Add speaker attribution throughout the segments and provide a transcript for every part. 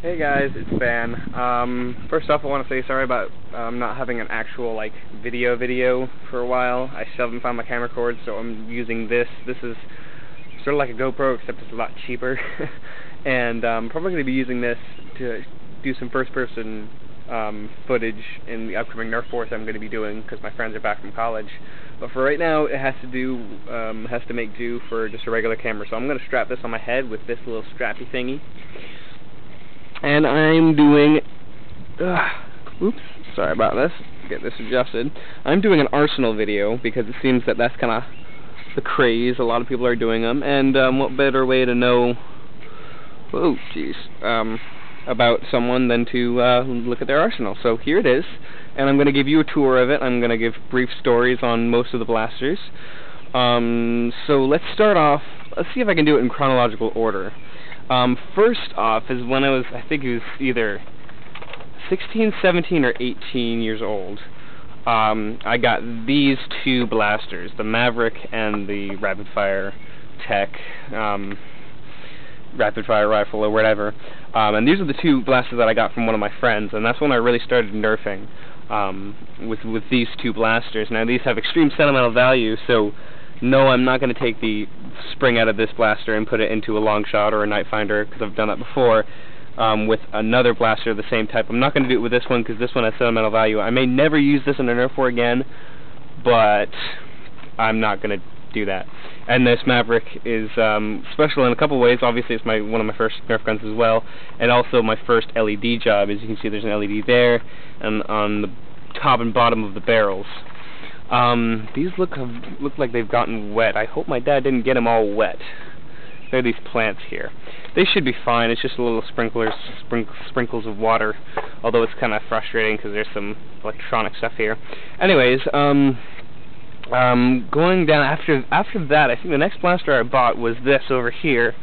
Speaker 1: Hey guys, it's Van. First off, I want to say sorry about not having an actual video for a while. I still haven't found my camera cord, so I'm using this. This is sort of like a GoPro, except it's a lot cheaper. And I'm probably going to be using this to do some first-person footage in the upcoming Nerf Force I'm going to be doing because my friends are back from college. But for right now, it has to make do for just a regular camera. So I'm going to strap this on my head with this little strappy thingy. And I'm doing, oops, sorry about this, get this adjusted. I'm doing an Arsenal video because it seems that that's kind of the craze. A lot of people are doing them, and what better way to know, oh jeez, about someone than to look at their arsenal. So here it is, and I'm going to give you a tour of it. I'm going to give brief stories on most of the blasters. So let's start off, let's see if I can do it in chronological order. First off is when I was, I think it was either 16, 17, or 18 years old. I got these two blasters, the Maverick and the Rapid Fire Tech, Rapid Fire Rifle or whatever. And these are the two blasters that I got from one of my friends, and that's when I really started nerfing with these two blasters. Now these have extreme sentimental value, so no, I'm not going to take the spring out of this blaster and put it into a long shot or a night finder, because I've done that before with another blaster of the same type. I'm not going to do it with this one because this one has sentimental value. I may never use this in a Nerf war again, but I'm not going to do that. And this Maverick is special in a couple ways. Obviously, it's one of my first Nerf guns as well, and also my first LED job. As you can see, there's an LED there, and on the top and bottom of the barrels. These look like they've gotten wet. I hope my dad didn't get them all wet. There are these plants here. They should be fine. It's just a little sprinkles of water, although it's kind of frustrating because there's some electronic stuff here. Anyways, going down after that, I think the next blaster I bought was this over here,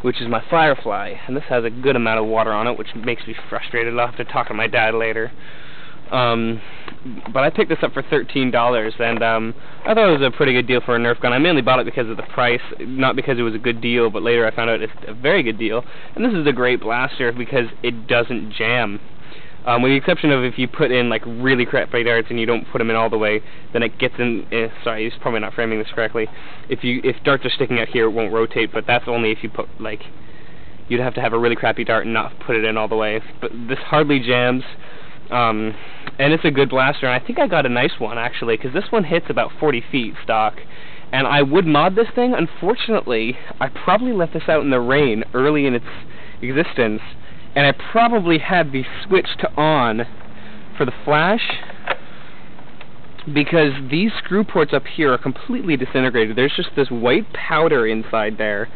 Speaker 1: which is my Firefly, and this has a good amount of water on it, which makes me frustrated. I'll have to talk to my dad later. But I picked this up for $13, and I thought it was a pretty good deal for a Nerf gun. I mainly bought it because of the price, not because it was a good deal, but later I found out it's a very good deal. And this is a great blaster because it doesn't jam. With the exception of if you put in really crappy darts and you don't put them in all the way, then it gets in. Sorry, he's probably not framing this correctly. If darts are sticking out here, it won't rotate, but that's only if you put you'd have to have a really crappy dart and not put it in all the way. But this hardly jams. And it's a good blaster, and I think I got a nice one actually, because this one hits about 40 feet stock, and I would mod this thing. Unfortunately, I probably left this out in the rain early in its existence, and I probably had the switch to on for the flash, because these screw ports up here are completely disintegrated. There's just this white powder inside there,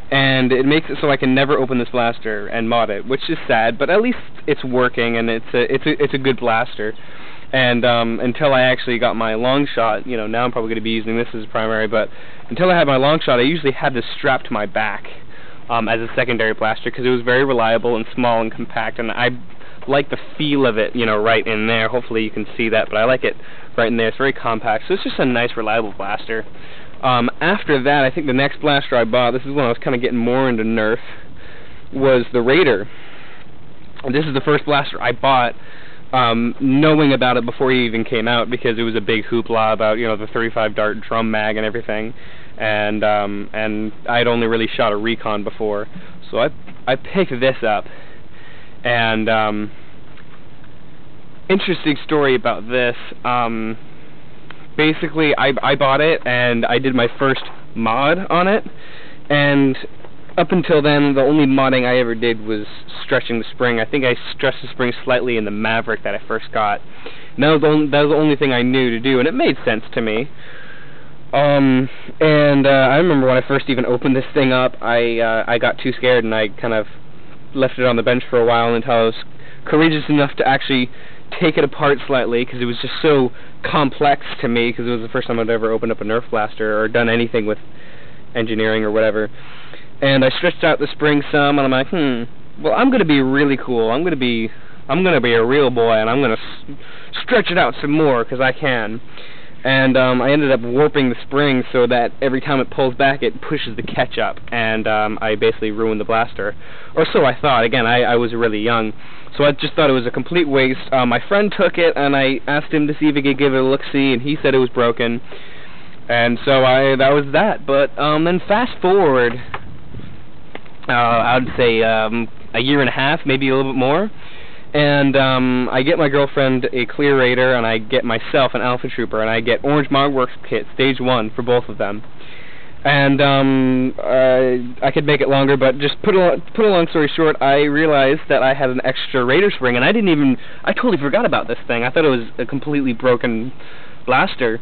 Speaker 1: and it makes it so I can never open this blaster and mod it, which is sad, but at least it's working, and it's a good blaster. And until I actually got my long shot, now I'm probably going to be using this as a primary, but until I had my long shot, I usually had this strapped to my back as a secondary blaster, because it was very reliable and small and compact, and I like the feel of it, right in there. Hopefully you can see that, but I like it right in there. It's very compact, so it's just a nice, reliable blaster. After that, I think the next blaster I bought, this is when I was kind of getting more into Nerf, was the Raider. And this is the first blaster I bought, knowing about it before it even came out, because it was a big hoopla about, the 35 dart drum mag and everything, and I'd only really shot a recon before, so I picked this up, and interesting story about this. Basically, I bought it, and I did my first mod on it, and up until then, the only modding I ever did was stretching the spring. I think I stretched the spring slightly in the Maverick that I first got. And that was the only thing I knew to do, and it made sense to me. I remember when I first even opened this thing up, I got too scared, and I kind of left it on the bench for a while until I was courageous enough to actually take it apart slightly, because it was just so complex to me, because it was the first time I'd ever opened up a Nerf blaster or done anything with engineering or whatever. And I stretched out the spring some, and I'm like, well, I'm going to be really cool. I'm going to be a real boy, and I'm going to stretch it out some more, because I can. and I ended up warping the spring so that every time it pulls back, it pushes the catch up, and I basically ruined the blaster. Or so I thought. Again, I was really young, so I just thought it was a complete waste. My friend took it, and I asked him to see if he could give it a look-see, and he said it was broken. And so that was that. But then fast forward, I would say a year and a half, maybe a little bit more. And I get my girlfriend a Clear Raider, and I get myself an Alpha Trooper, and I get Orange Mogworks kit, Stage 1, for both of them. And I could make it longer, but just put a long story short, I realized that I had an extra Raider spring, and I totally forgot about this thing. I thought it was a completely broken blaster,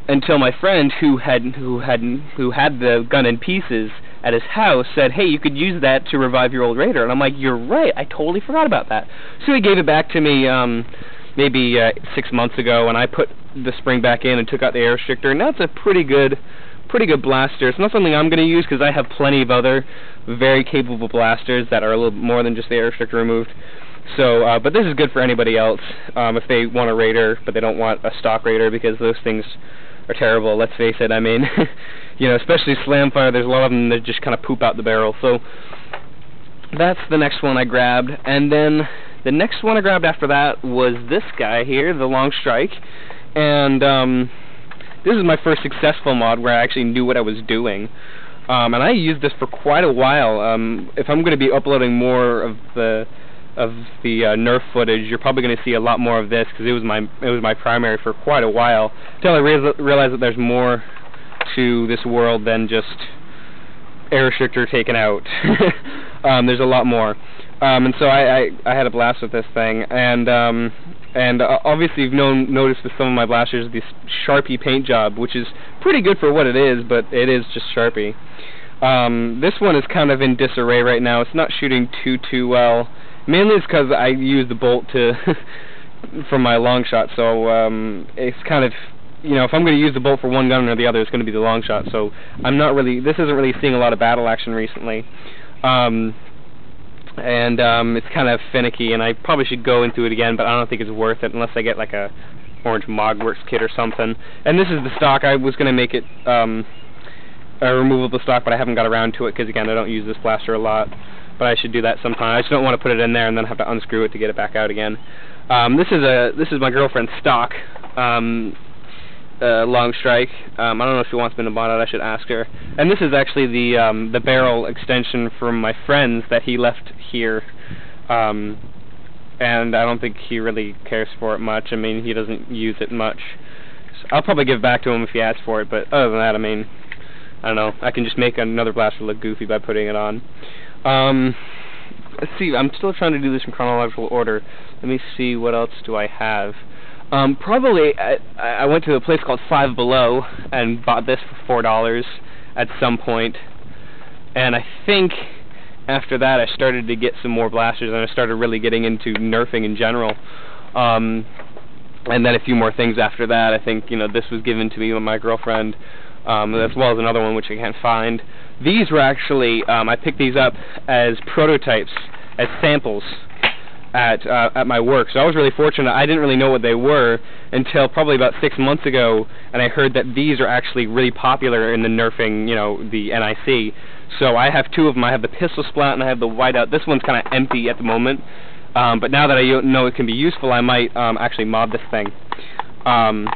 Speaker 1: until my friend who had the gun in pieces at his house said, "Hey, you could use that to revive your old Raider." And I'm like, "You're right, I totally forgot about that." So he gave it back to me maybe 6 months ago, and I put the spring back in and took out the air restrictor, and that's a pretty good blaster. It's not something I'm going to use because I have plenty of other very capable blasters that are a little bit more than just the air restrictor removed. So, but this is good for anybody else if they want a Raider, but they don't want a stock Raider, because those things are terrible, let's face it. I mean, you know, especially Slamfire, there's a lot of them that just kind of poop out the barrel. So that's the next one I grabbed. And then the next one I grabbed after that was this guy here, the Long Strike. And this is my first successful mod where I actually knew what I was doing. And I used this for quite a while. If I'm going to be uploading more of the Nerf footage, you're probably going to see a lot more of this, because it was my primary for quite a while, until I realized that there's more to this world than just air restrictor taken out. There's a lot more, and so I had a blast with this thing, and obviously you've noticed with some of my blasters this Sharpie paint job, which is pretty good for what it is, but it is just Sharpie. This one is kind of in disarray right now. It's not shooting too well. Mainly it's because I use the bolt from my long shot, so it's kind of, you know, if I'm going to use the bolt for one gun or the other, it's going to be the long shot. So this isn't really seeing a lot of battle action recently, and it's kind of finicky, and I probably should go into it again, but I don't think it's worth it unless I get like a Orange Mogworks kit or something. And this is the stock. I was going to make it a removable stock, but I haven't got around to it because, again, I don't use this blaster a lot. But I should do that sometime. I just don't want to put it in there and then have to unscrew it to get it back out again. This is my girlfriend's stock Long Strike. I don't know if she wants me to mod it. I should ask her. And this is actually the barrel extension from my friend's that he left here. And I don't think he really cares for it much. I mean, he doesn't use it much. So I'll probably give it back to him if he asks for it. But other than that, I mean, I don't know. I can just make another blaster look goofy by putting it on. Let's see, I'm still trying to do this in chronological order. Let me see, what else do I have? Probably, I went to a place called Five Below and bought this for $4 at some point. And I think after that I started to get some more blasters, and I started really getting into nerfing in general. And then a few more things after that. I think, you know, this was given to me by my girlfriend, as well as another one which I can't find. These were actually, I picked these up as prototypes, as samples at my work. So I was really fortunate. I didn't really know what they were until probably about 6 months ago, and I heard that these are actually really popular in the nerfing, you know, the NIC. So I have two of them. I have the Pistol Splat and I have the Whiteout. This one's kind of empty at the moment, but now that I know it can be useful, I might actually mod this thing. And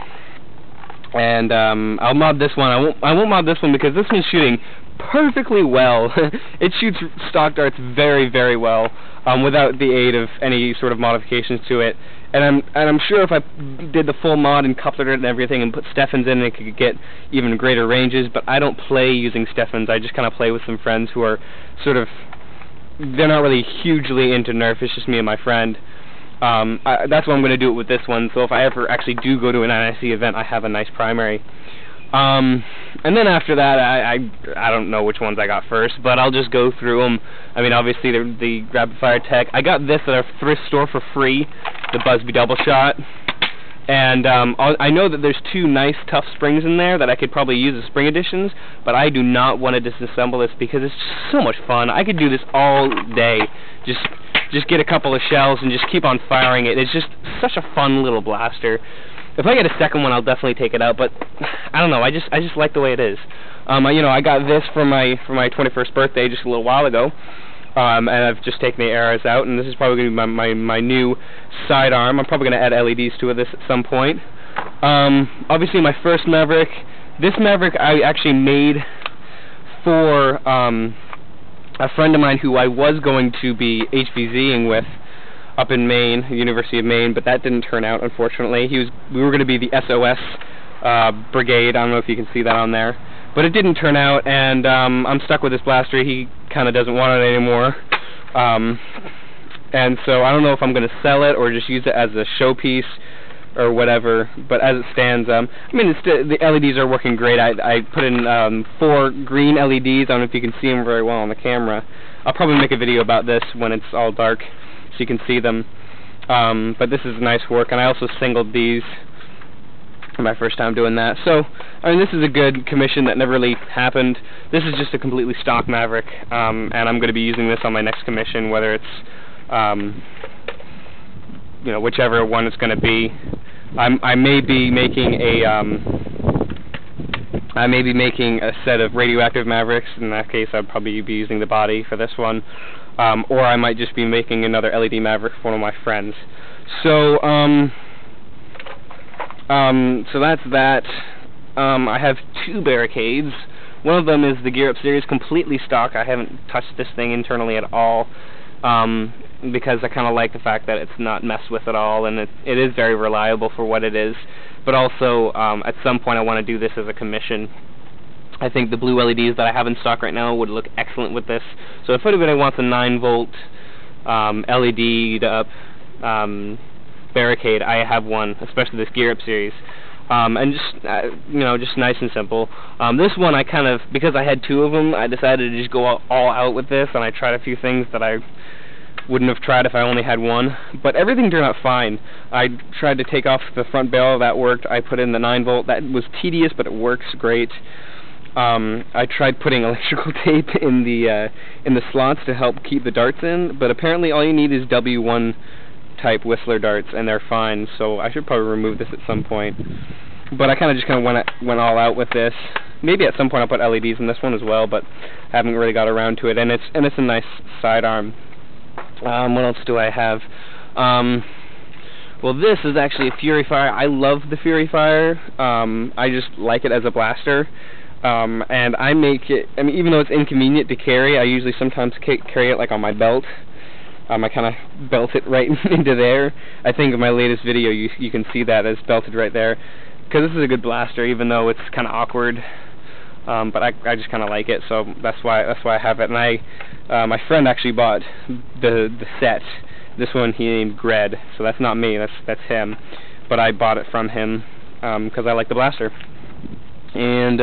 Speaker 1: I'll mod this one. I won't mod this one because this one's shooting perfectly well. It shoots stock darts very, very well, without the aid of any sort of modifications to it. And I'm sure if I did the full mod and coupled it and everything and put Steffens in, it could get even greater ranges. But I don't play using Steffens. I just kind of play with some friends who are sort of, they're not really hugely into Nerf. It's just me and my friend. That's why I'm going to do it with this one. So if I ever actually do go to an NIC event, I have a nice primary. And then after that, I don't know which ones I got first, but I'll just go through them. I mean, obviously the Rapid Fire Tech. I got this at a thrift store for free, the Busby Double Shot. And I know that there's two nice tough springs in there that I could probably use as spring additions, but I do not want to disassemble this because it's just so much fun. I could do this all day. Just get a couple of shells and just keep on firing it. It's just such a fun little blaster. If I get a second one, I'll definitely take it out, but I don't know, I just like the way it is. You know, I got this for my 21st birthday just a little while ago, and I've just taken the arrows out, and this is probably going to be my new sidearm. I'm probably going to add LEDs to this at some point. Obviously my first Maverick, this Maverick I actually made for a friend of mine who I was going to be HVZing with up in Maine, the University of Maine, but that didn't turn out, unfortunately. We were going to be the SOS brigade. I don't know if you can see that on there, but it didn't turn out, and I'm stuck with this blaster. He kind of doesn't want it anymore, and so I don't know if I'm going to sell it or just use it as a showpiece or whatever. But as it stands, I mean, the LEDs are working great. I put in 4 green LEDs. I don't know if you can see them very well on the camera. I'll probably make a video about this when it's all dark, so you can see them. But this is nice work, and I also singled these for my first time doing that. So, I mean, this is a good commission that never really happened. This is just a completely stock Maverick, and I'm going to be using this on my next commission, whether it's, you know, whichever one it's going to be. I may be making a set of radioactive Mavericks. In that case, I'd probably be using the body for this one. Or I might just be making another LED Maverick for one of my friends. So, so that's that. I have 2 barricades. One of them is the Gear Up series, completely stock. I haven't touched this thing internally at all, because I kind of like the fact that it's not messed with at all, and it is very reliable for what it is. But also, at some point I want to do this as a commission. I think the blue LEDs that I have in stock right now would look excellent with this. So if anybody wants a 9-volt LED up barricade, I have one, especially this Gear Up series. And just, you know, just nice and simple. This one I kind of, because I had 2 of them, I decided to just go all out with this, and I tried a few things that I wouldn't have tried if I only had one. But everything turned out fine. I tried to take off the front barrel, that worked. I put in the 9-volt, that was tedious, but it works great. I tried putting electrical tape in the slots to help keep the darts in, but apparently all you need is W1 type Whistler darts, and they're fine. So I should probably remove this at some point. But I kind of just went all out with this. Maybe at some point I'll put LEDs in this one as well, but I haven't really got around to it. And it's a nice sidearm. What else do I have? Well, this is actually a Fury Fire. I love the Fury Fire. I just like it as a blaster. And I make it, I mean, even though it's inconvenient to carry, I usually sometimes carry it like on my belt. I kind of belt it right into there. I think in my latest video you can see that it's belted right there. Because this is a good blaster, even though it's kind of awkward. But I just kind of like it, so that's why I have it. And my friend actually bought the set. This one he named Gred, so that's not me, that's him. But I bought it from him because I like the blaster. And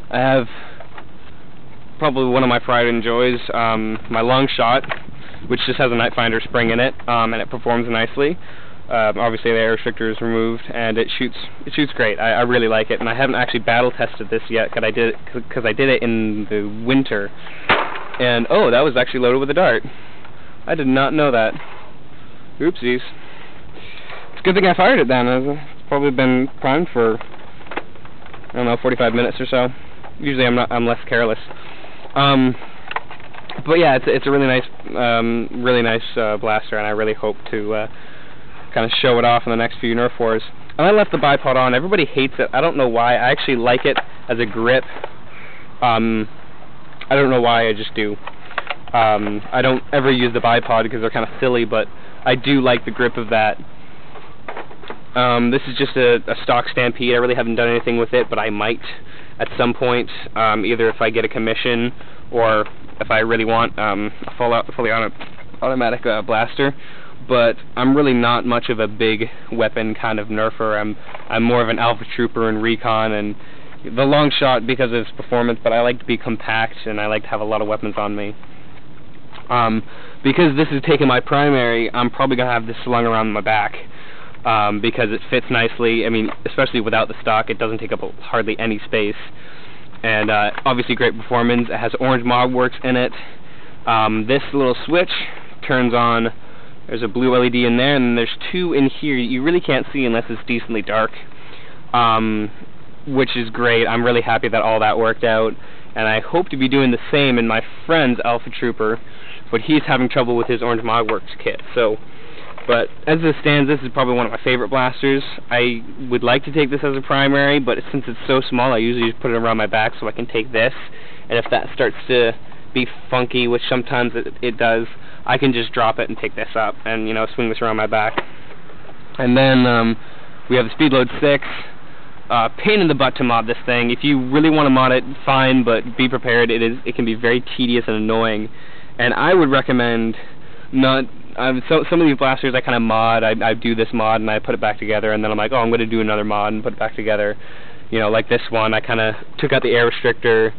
Speaker 1: I have probably one of my pride and joys, my long shot, which just has a night finder spring in it, and it performs nicely. Obviously the air restrictor is removed, and it shoots great. I really like it, and I haven't actually battle tested this yet because I did it in the winter. And oh, that was actually loaded with a dart. I did not know that. Oopsies. It's a good thing I fired it then. It's probably been primed for, I don't know, 45 minutes or so. Usually I'm less careless. But yeah, it's a really nice blaster, and I really hope to kind of show it off in the next few Nerf wars. And I left the bipod on. Everybody hates it. I don't know why. I actually like it as a grip. I don't know why. I just do. I don't ever use the bipod because they're kind of silly, but I do like the grip of that. This is just a stock Stampede. I really haven't done anything with it, but I might at some point, either if I get a commission or if I really want a fully automatic blaster. But I'm really not much of a big weapon kind of nerfer. I'm more of an alpha trooper and recon, and the long shot because of its performance, but I like to be compact and I like to have a lot of weapons on me. Because this is taking my primary, I'm probably going to have this slung around my back because it fits nicely. I mean, especially without the stock, it doesn't take up hardly any space. And obviously great performance. It has orange mod works in it. This little switch turns on There's a blue LED in there, and then there's 2 in here you really can't see unless it's decently dark, which is great. I'm really happy that all that worked out, and I hope to be doing the same in my friend's Alpha Trooper, but he's having trouble with his Orange Mogworks kit. But as this stands, this is probably one of my favorite blasters. I would like to take this as a primary, but since it's so small, I usually just put it around my back so I can take this, and if that starts to be funky, which sometimes it does, I can just drop it and pick this up and, you know, swing this around my back. And then we have the Speedload 6. Pain in the butt to mod this thing. If you really want to mod it, fine, but be prepared. It can be very tedious and annoying, and I would recommend not. Some of these blasters I kind of mod. I do this mod and I put it back together, and then I'm like, oh, I'm going to do another mod and put it back together. You know, like this one, I kind of took out the air restrictor,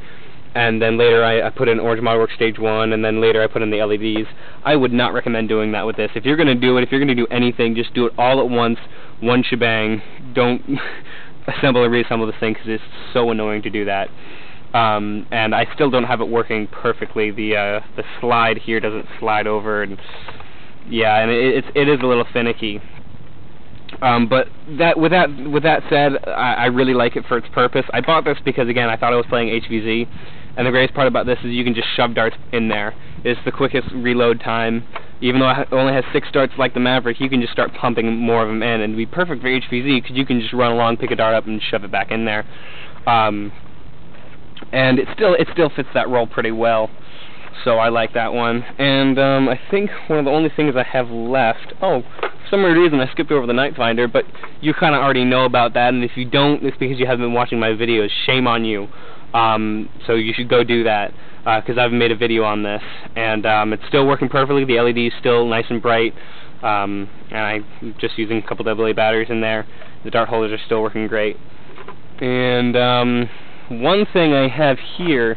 Speaker 1: and then later I put in Orange Mogworks Stage 1, and then later I put in the LEDs. I would not recommend doing that with this. If you're going to do it, if you're going to do anything, just do it all at once, one shebang. Don't assemble or reassemble this thing, because it's so annoying to do that. And I still don't have it working perfectly. The slide here doesn't slide over, and yeah, and it is a little finicky. But with that said, I really like it for its purpose. I bought this because, again, I thought I was playing HVZ, and the greatest part about this is you can just shove darts in there. It's the quickest reload time. Even though it only has 6 darts like the Maverick, you can just start pumping more of them in, and it'd be perfect for HVZ because you can just run along, pick a dart up, and shove it back in there. And it still fits that role pretty well. So I like that one. And I think one of the only things I have left... Oh, for some reason I skipped over the Night Finder, but you kind of already know about that, and if you don't, it's because you haven't been watching my videos. Shame on you. So you should go do that, because I've made a video on this. And it's still working perfectly. The LED is still nice and bright. And I'm just using a couple AA batteries in there. The dart holders are still working great. And one thing I have here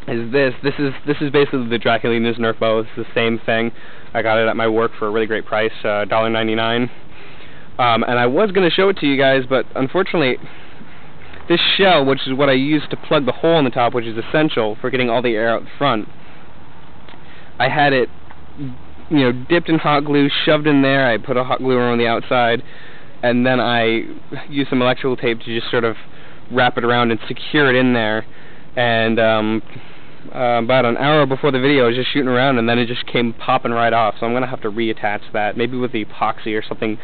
Speaker 1: is this. This is basically the Draculinus Nerf bow. It's the same thing. I got it at my work for a really great price, $1.99. And I was going to show it to you guys, but unfortunately, this shell, which is what I use to plug the hole in the top, which is essential for getting all the air out front, I had it, you know, dipped in hot glue, shoved in there. I put a hot glue around the outside, and then I used some electrical tape to just sort of wrap it around and secure it in there. And about an hour before the video, I was just shooting around, and then it just came popping right off. So I'm going to have to reattach that, maybe with the epoxy or something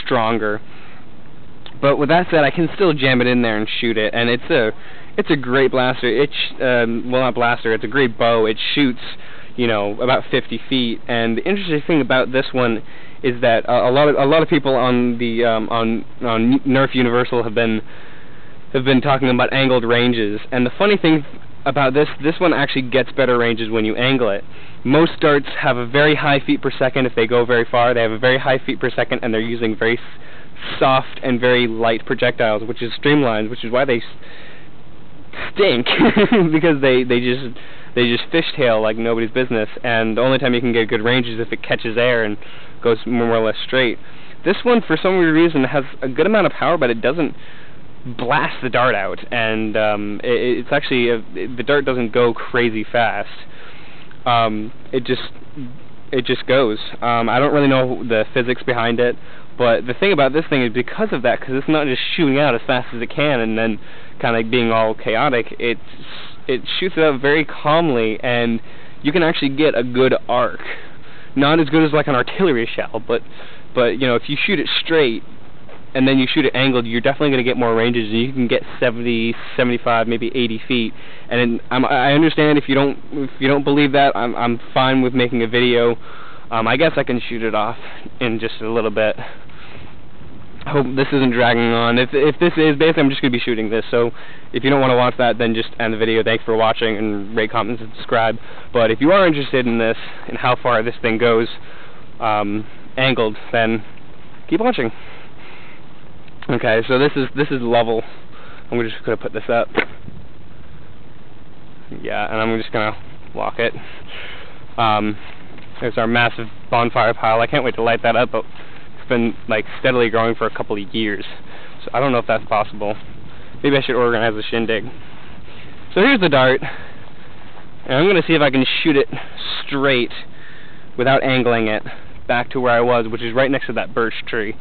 Speaker 1: stronger. But with that said, I can still jam it in there and shoot it, and it's a great blaster. Well, not blaster. It's a great bow. It shoots, you know, about 50 feet. And the interesting thing about this one is that a lot of people on the on Nerf Universal have been talking about angled ranges, and the funny thing about this one actually gets better ranges when you angle it. Most darts have a very high feet per second. If they go very far, they have a very high feet per second, and they're using very soft and very light projectiles, which is streamlines, which is why they stink because they just fishtail like nobody's business, and the only time you can get good range is if it catches air and goes more or less straight. This one, for some weird reason, has a good amount of power, but it doesn't blast the dart out, and it's actually the dart doesn't go crazy fast. It just goes. I don't really know the physics behind it, but the thing about this thing is because of that, because it's not just shooting out as fast as it can and then kind of being all chaotic, it shoots it out very calmly, and you can actually get a good arc. Not as good as like an artillery shell, but you know, if you shoot it straight and then you shoot it angled, you're definitely going to get more ranges, and you can get 70, 75, maybe 80 feet. And I understand if you don't believe that, I'm fine with making a video. I guess I can shoot it off in just a little bit. I hope this isn't dragging on. If this is, basically I'm just going to be shooting this, so if you don't want to watch that, then just end the video. Thanks for watching, and rate, comment, and subscribe. But if you are interested in this, and how far this thing goes angled, then keep watching. Okay, so this is level. I'm just going to put this up. Yeah, and I'm just going to lock it. There's our massive bonfire pile. I can't wait to light that up, but it's been like steadily growing for a couple of years. So I don't know if that's possible. Maybe I should organize a shindig. So here's the dart, and I'm going to see if I can shoot it straight without angling it back to where I was, which is right next to that birch tree.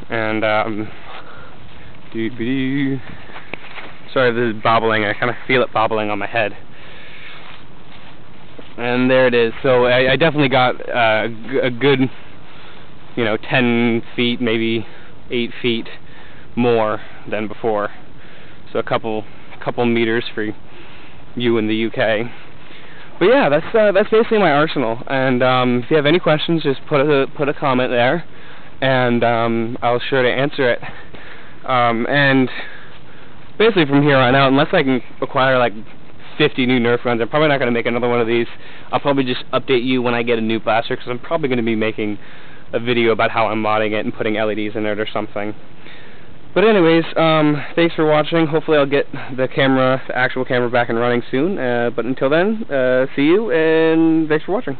Speaker 1: And sorry if this is bobbling. I kind of feel it bobbling on my head. And there it is. So I definitely got a good, 10 feet, maybe 8 feet more than before. So a couple meters for you in the UK. But yeah, that's basically my arsenal. And if you have any questions, just put a comment there, and I'll sure to answer it. And basically from here on out, unless I can acquire like 50 new Nerf guns, I'm probably not going to make another one of these. I'll probably just update you when I get a new blaster, because I'm probably going to be making a video about how I'm modding it and putting LEDs in it or something. But anyways, thanks for watching. Hopefully I'll get the actual camera back and running soon. But until then, see you, and thanks for watching.